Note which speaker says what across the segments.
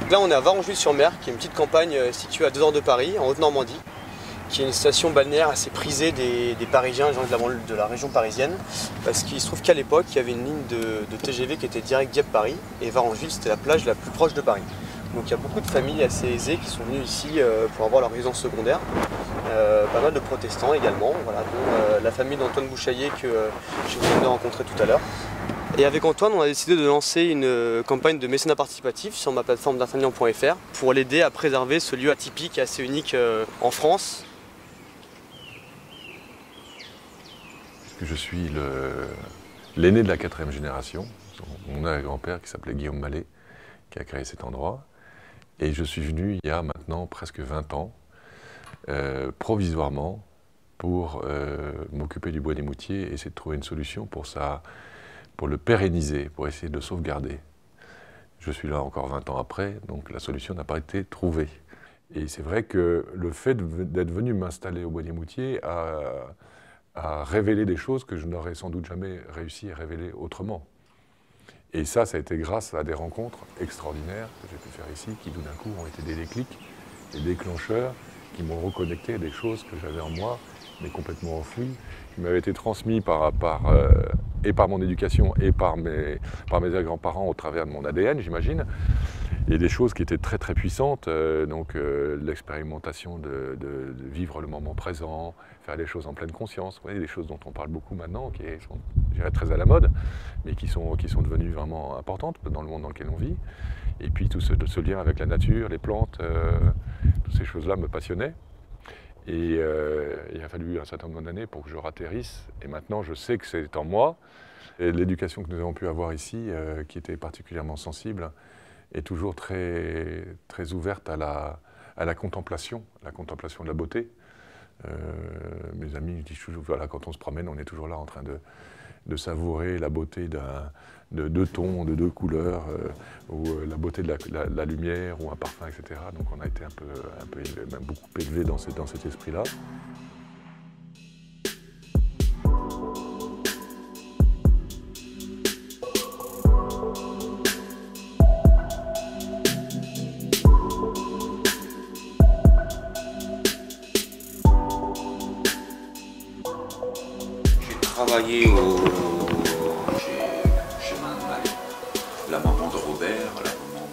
Speaker 1: Donc là on est à Varengeville-sur-Mer, qui est une petite campagne située à 2 heures de Paris, en Haute-Normandie, qui est une station balnéaire assez prisée des Parisiens, gens de la région parisienne, parce qu'il se trouve qu'à l'époque, il y avait une ligne de TGV qui était direct Dieppe-Paris, et Varengeville, c'était la plage la plus proche de Paris. Donc il y a beaucoup de familles assez aisées qui sont venues ici pour avoir leur résidence secondaire. Pas mal de protestants également, voilà, dont la famille d'Antoine Bouchaillet que je viens de rencontrer tout à l'heure. Et avec Antoine, on a décidé de lancer une campagne de mécénat participatif sur ma plateforme d'Infagnan.fr pour l'aider à préserver ce lieu atypique et assez unique en France.
Speaker 2: Je suis l'aîné de la 4e génération. Mon arrière-grand-père qui s'appelait Guillaume Mallet, qui a créé cet endroit. Et je suis venu il y a maintenant presque 20 ans, provisoirement, pour m'occuper du bois des Moutiers et essayer de trouver une solution pour le pérenniser, pour essayer de le sauvegarder. Je suis là encore 20 ans après, donc la solution n'a pas été trouvée. Et c'est vrai que le fait d'être venu m'installer au bois des Moutiers a révélé des choses que je n'aurais sans doute jamais réussi à révéler autrement. Et ça a été grâce à des rencontres extraordinaires que j'ai pu faire ici, qui tout d'un coup ont été des déclics, des déclencheurs, qui m'ont reconnecté à des choses que j'avais en moi, mais complètement enfouies, qui m'avaient été transmises et par mon éducation et par mes grands-parents au travers de mon ADN, j'imagine. Il y a des choses qui étaient très très puissantes, l'expérimentation de vivre le moment présent, faire les choses en pleine conscience, vous voyez, des choses dont on parle beaucoup maintenant, qui sont, je dirais, très à la mode, mais qui sont devenues vraiment importantes dans le monde dans lequel on vit. Et puis tout ce lien avec la nature, les plantes, toutes ces choses-là me passionnaient. Et il a fallu un certain nombre d'années pour que je ratterrisse, et maintenant je sais que c'est en moi. Et l'éducation que nous avons pu avoir ici, qui était particulièrement sensible, est toujours très, très ouverte à la contemplation de la beauté. Mes amis disent toujours, voilà, quand on se promène, on est toujours là en train de savourer la beauté de deux tons, de deux couleurs, ou la beauté de la lumière, ou un parfum, etc. Donc on a été un peu élevé, même beaucoup élevé dans cet esprit-là.
Speaker 3: Travaillé chez la maman de Robert, la maman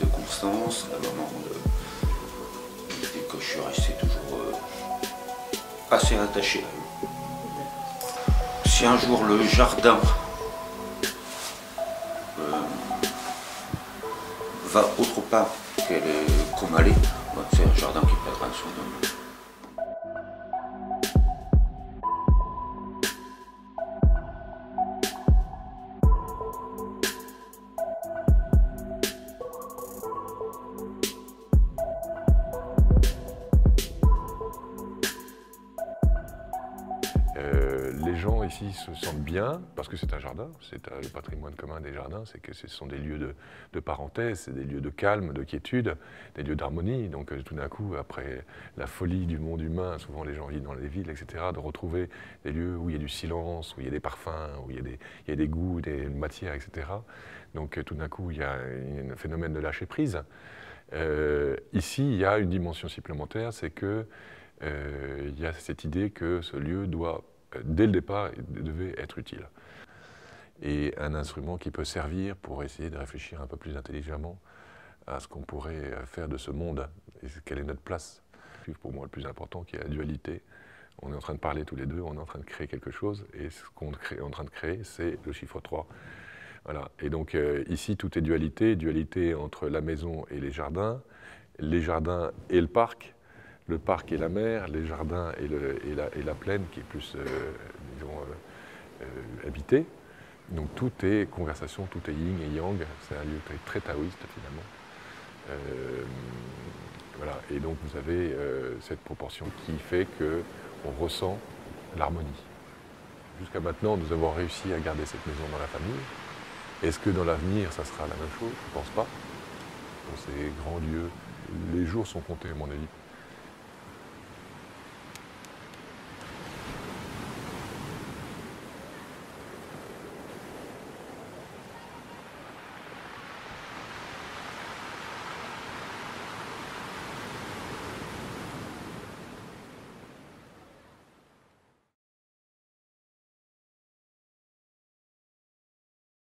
Speaker 3: de Constance, la maman de que je suis resté toujours assez attaché à eux. Si un jour le jardin va autre part qu'au Mallet, c'est un jardin qui perdra son nom.
Speaker 2: Les gens ici se sentent bien parce que c'est un jardin, c'est le patrimoine commun des jardins, c'est que ce sont des lieux de parenthèse, c'est des lieux de calme, de quiétude, des lieux d'harmonie. Donc tout d'un coup, après la folie du monde humain, souvent les gens vivent dans les villes, etc., de retrouver des lieux où il y a du silence, où il y a des parfums, où il y a des goûts, des matières, etc. Donc tout d'un coup, il y a un phénomène de lâcher prise. Ici, il y a une dimension supplémentaire, c'est que il y a cette idée que ce lieu doit, dès le départ, devait être utile. Et un instrument qui peut servir pour essayer de réfléchir un peu plus intelligemment à ce qu'on pourrait faire de ce monde et quelle est notre place. Pour moi, le plus important, qui est la dualité. On est en train de parler tous les deux, on est en train de créer quelque chose, et ce qu'on est en train de créer, c'est le chiffre 3. Voilà. Et donc ici, tout est dualité, dualité entre la maison et les jardins et le parc et la mer, les jardins et la plaine qui est plus, disons, habitée. Donc tout est conversation, tout est yin et yang, c'est un lieu très taoïste finalement. Voilà. Et donc vous avez cette proportion qui fait qu'on ressent l'harmonie. Jusqu'à maintenant, nous avons réussi à garder cette maison dans la famille. Est-ce que dans l'avenir, ça sera la même chose? Je ne pense pas. Dans ces grands lieux, les jours sont comptés à mon avis.